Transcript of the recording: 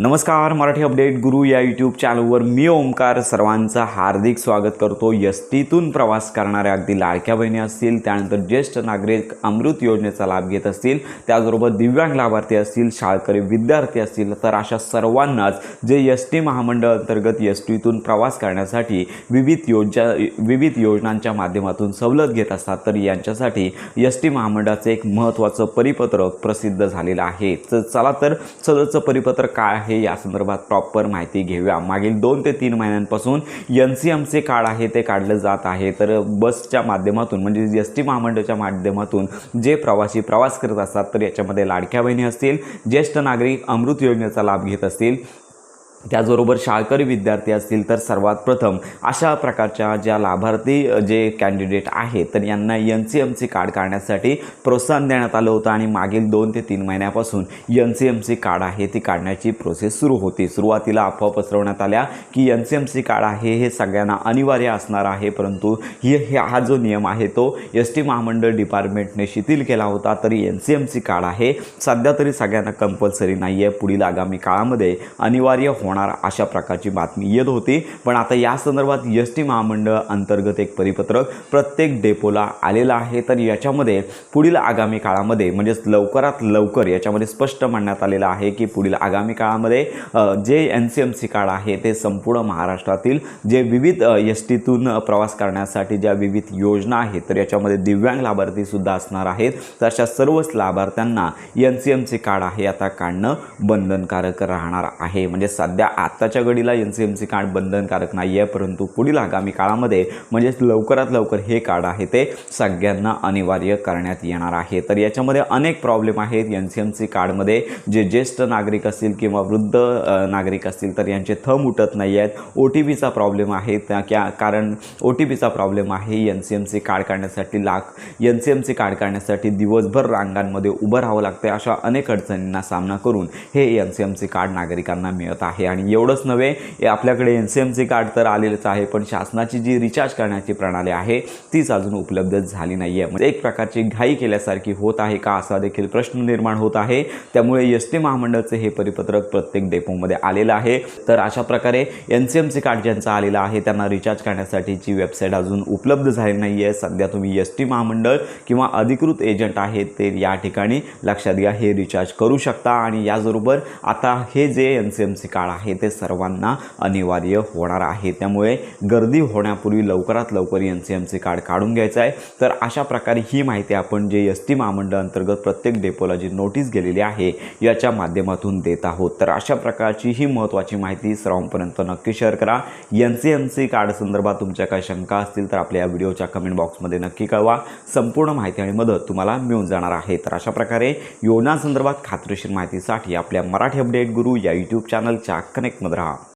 नमस्कार, मराठी अपडेट गुरु या यूट्यूब चॅनलवर मी ओमकार सर्वांचं हार्दिक स्वागत करतो। एसटीतून प्रवास करणाऱ्या अगदी लाडक्या बहिणी असतील, त्यानंतर ज्येष्ठ नागरिक अमृत योजनेचा लाभ घेत असतील, त्याचबरोबर दिव्यांग लाभार्थी असतील, शाळकरी विद्यार्थी असतील, तर अशा सर्वांनाच जे एसटी महामंडळ अंतर्गत एसटीतून प्रवास करण्यासाठी विविध योजनांच्या माध्यमातून सवलत घेत असतात, तर यांच्यासाठी एसटी महामंडळाचं एक महत्त्वाचं परिपत्रक प्रसिद्ध झालेलं आहे। चला तर सदरचं परिपत्रक काय आहे या संदर्भात प्रॉपर माहिती घेऊया। मागील 2 ते 3 महिन्यांपासून एनसीएमसी कार्ड आहे ते काढलं जात आहे। तर बसच्या माध्यमातून म्हणजे एसटी महामंडळाच्या माध्यमातून जे प्रवासी प्रवास करत असतात, तर याच्यामध्ये लाडक्या बहिणी असतील, ज्येष्ठ नागरिक अमृत योजनेचा लाभ घेत असतील, त्याचबरोबर शाळकरी विद्यार्थी असतील, तर सर्वात प्रथम अशा प्रकारच्या ज्या लाभार्थी जे कॅन्डिडेट आहेत, तर यांना एनसीएमसी कार्ड काढण्यासाठी प्रोत्साहन देण्यात आलं होतं आणि मागील 2 ते 3 महिन्यापासून एनसीएमसी कार्ड आहे ती काढण्याची प्रोसेस सुरू होती। सुरुवातीला अफवा पसरवण्यात आल्या की एनसीएमसी कार्ड आहे हे सगळ्यांना अनिवार्य असणार आहे, परंतु हा जो नियम आहे तो एसटी महामंडळ डिपार्टमेंटने शिथिल केला होता। तरी एनसीएमसी कार्ड आहे सध्या तरी सगळ्यांना कंपल्सरी नाही आहे, पुढील आगामी काळामध्ये अनिवार्य होणार अशा प्रकारची बातमी येत होती। पण आता या संदर्भात एसटी महामंडळ अंतर्गत एक परिपत्रक प्रत्येक डेपोला आलेलं आहे। तर याच्यामध्ये पुढील आगामी काळामध्ये म्हणजे लवकरात लवकर याच्यामध्ये स्पष्ट म्हणण्यात आलेलं आहे की पुढील आगामी काळामध्ये जे एनसीएमसी कार्ड आहे ते संपूर्ण महाराष्ट्रातील जे विविध एसटीतून प्रवास करण्यासाठी ज्या विविध योजना आहेत, तर याच्यामध्ये दिव्यांग लाभार्थी सुद्धा असणार आहेत। तर अशा सर्वच लाभार्थ्यांना एनसीएमसी कार्ड आहे आता काढणं बंधनकारक राहणार आहे। म्हणजे सध्या आत्ताच्या घडीला एनसीएमसी कार्ड बंधनकारक नाही आहे, परंतु पुढील आगामी काळामध्ये म्हणजे लवकरात लवकर हे कार्ड आहे ते सगळ्यांना अनिवार्य करण्यात येणार आहे। तर याच्यामध्ये अनेक प्रॉब्लेम आहेत। एनसीएमसी कार्डमध्ये जे ज्येष्ठ नागरिक असतील किंवा वृद्ध नागरिक असतील, तर यांचे थंब उठत नाही आहेत। OTPचा प्रॉब्लेम आहे, कारण OTPचा प्रॉब्लेम आहे। एनसीएमसी कार्ड काढण्यासाठी दिवसभर रांगांमध्ये उभं राहावं लागते। अशा अनेक अडचणींना सामना करून हे एनसीएमसी कार्ड नागरिकांना मिळत आहे। आणि एवढंच नव्हे, आपल्याकडे एनसीएमसी कार्ड तर आलेलंच आहे, पण शासनाची जी रिचार्ज करण्याची प्रणाली आहे तीच अजून उपलब्ध झाली नाही आहे। म्हणजे एक प्रकारची घाई केल्यासारखी होत आहे का असा देखील प्रश्न निर्माण होत आहे। त्यामुळे एसटी महामंडळाचे हे परिपत्रक प्रत्येक डेपोमध्ये आलेलं आहे। तर अशा प्रकारे एनसीएमसी कार्ड ज्यांचं आलेलं आहे त्यांना रिचार्ज करण्यासाठीची वेबसाईट अजून उपलब्ध झाली नाही आहे। सध्या तुम्ही एसटी महामंडळ किंवा अधिकृत एजंट आहेत ते या ठिकाणी लक्षात घ्या, हे रिचार्ज करू शकता। आणि याचबरोबर आता हे जे एनसीएमसी कार्ड आहे ते सर्वांना अनिवार्य होणार आहे। त्यामुळे गर्दी होण्यापूर्वी लवकरात लवकर एनसीएमसी कार्ड काढून घ्यायचं आहे। तर अशा प्रकारे ही माहिती आपण जे एसटी महामंडळ अंतर्गत प्रत्येक डेपोला जी नोटीस गेलेली आहे याच्या माध्यमातून देत आहोत। तर अशा प्रकारची ही महत्त्वाची माहिती सर्वांपर्यंत नक्की शेअर करा। एनसीएमसी कार्ड संदर्भात तुमच्या काही शंका असतील तर आपल्या या व्हिडिओच्या कमेंट बॉक्समध्ये नक्की कळवा, संपूर्ण माहिती आणि मदत तुम्हाला मिळून जाणार आहे। तर अशा प्रकारे योजनांसंदर्भात खात्रीशीर माहितीसाठी आपल्या मराठी अपडेट गुरु या यूट्यूब चॅनलच्या कनेक्टमध्ये राहा।